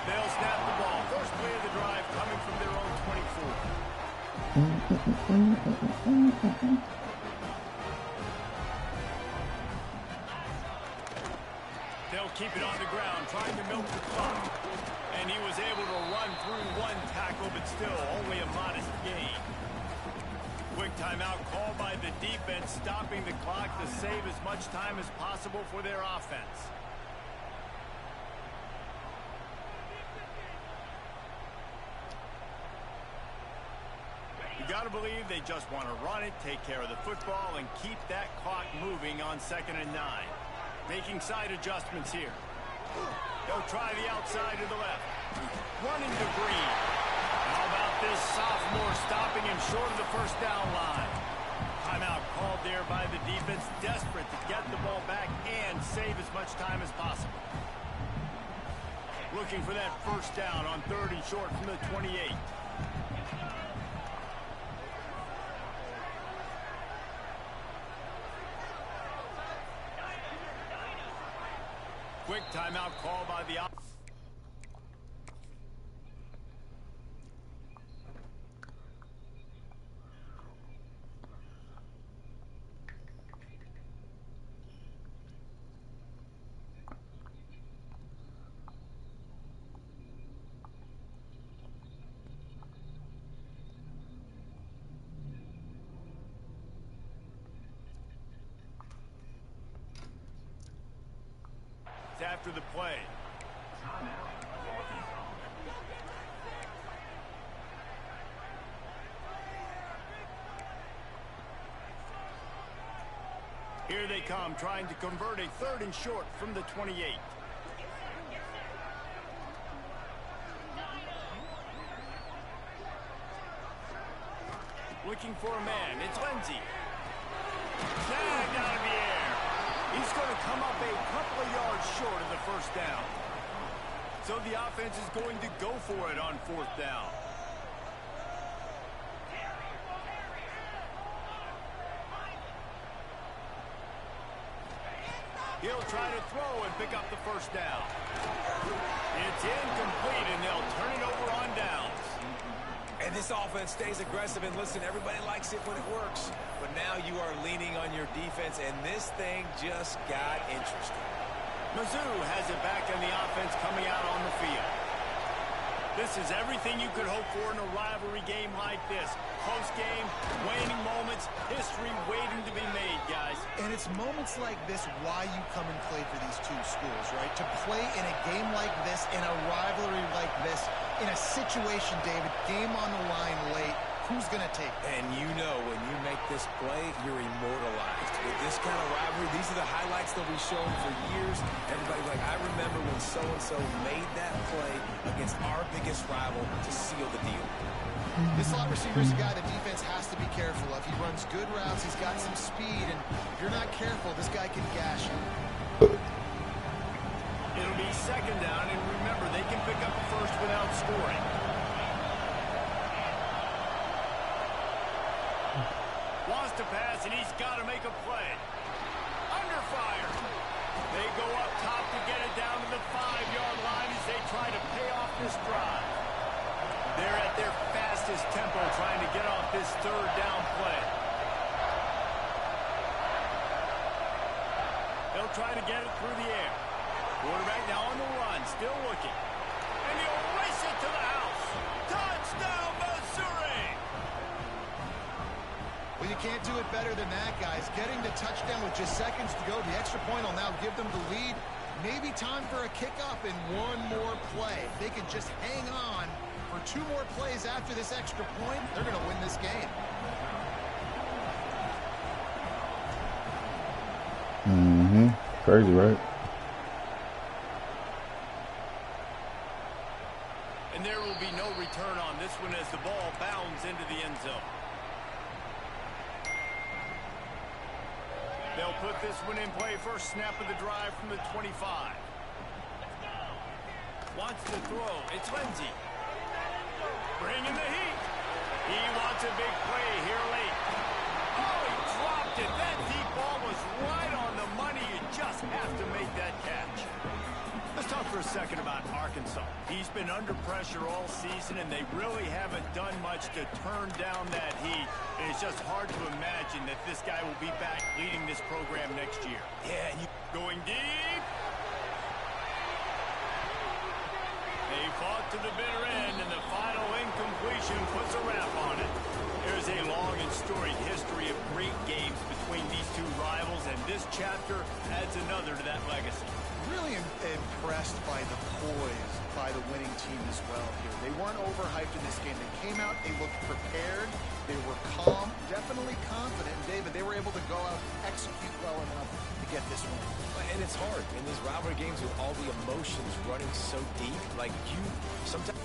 They'll snap the ball. First play of the drive coming from their own 24. They'll keep it on the ground, trying to milk the clock. And he was able to run through one tackle, but still only a modest gain. Quick timeout called by the defense, stopping the clock to save as much time as possible for their offense. You got to believe they just want to run it, take care of the football, and keep that clock moving on 2nd and 9. Making side adjustments here. They'll try the outside to the left. Running to Green. How about this sophomore stopping him short of the first down line? Timeout called there by the defense, desperate to get the ball back and save as much time as possible. Looking for that first down on 3rd and short from the 28. Quick timeout call by the after the play. Here they come, trying to convert a 3rd and short from the 28. Looking for a man. It's Lindsey. Snagged out of the air. He's going to come up a couple of yards short of the first down. So the offense is going to go for it on 4th down. He'll try to throw and pick up the first down. It's incomplete, and they'll turn it over on downs. And this offense stays aggressive, and listen, everybody likes it when it works. But now you are leaning on your defense, and this thing just got interesting. Mizzou has it back in the offense coming out on the field. This is everything you could hope for in a rivalry game like this. Close game, waning moments, history waiting to be made, guys. And it's moments like this why you come and play for these two schools, right? To play in a game like this, in a rivalry like this, in a situation, David, game on the line late, who's going to take it? And you know when you make this play, you're immortalized. With this kind of rivalry, these are the highlights they'll be showing for years. Everybody's like, I remember when so-and-so made that play against our biggest rival to seal the deal. This slot receiver is a guy the defense has to be careful of. He runs good routes, he's got some speed, and if you're not careful, this guy can gash you. It'll be 2nd down, and remember, they can pick up a first without scoring. Wants to pass, and he's got to make a play. Under fire. They go up top to get it down to the 5-yard line as they try to pay off this drive. They're at their fastest tempo trying to get off this 3rd down play. They'll try to get it through the air. Quarterback now on the run, still looking. And he'll race it to the house. Touchdown, Missouri! Well, you can't do it better than that, guys. Getting the touchdown with just seconds to go. The extra point will now give them the lead. Maybe time for a kickoff and one more play. If they can just hang on for 2 more plays after this extra point, they're going to win this game. Crazy, right? he'll return on this one as the ball bounds into the end zone. They'll put this one in play first snap of the drive from the 25. Wants to throw. It's Lindsey. Bringing the heat. He wants a big play here late. Oh, he dropped it. That deep ball was right on the money. You just have to make that catch. Let's talk for a second about Arkansas. He's been under pressure all season, and they really haven't done much to turn down that heat. And it's just hard to imagine that this guy will be back leading this program next year. Yeah, going deep. They fought to the bitter end, and the final incompletion puts a wrap on it. There's a long and storied history of great games between these two rivals, and this chapter adds another to that legacy. Really impressed by the poise by the winning team as well here. They weren't overhyped in this game. They came out, they looked prepared, they were calm, definitely confident. And David, they were able to go out and execute well enough to get this win. And it's hard in these rivalry games with all the emotions running so deep. Like, you sometimes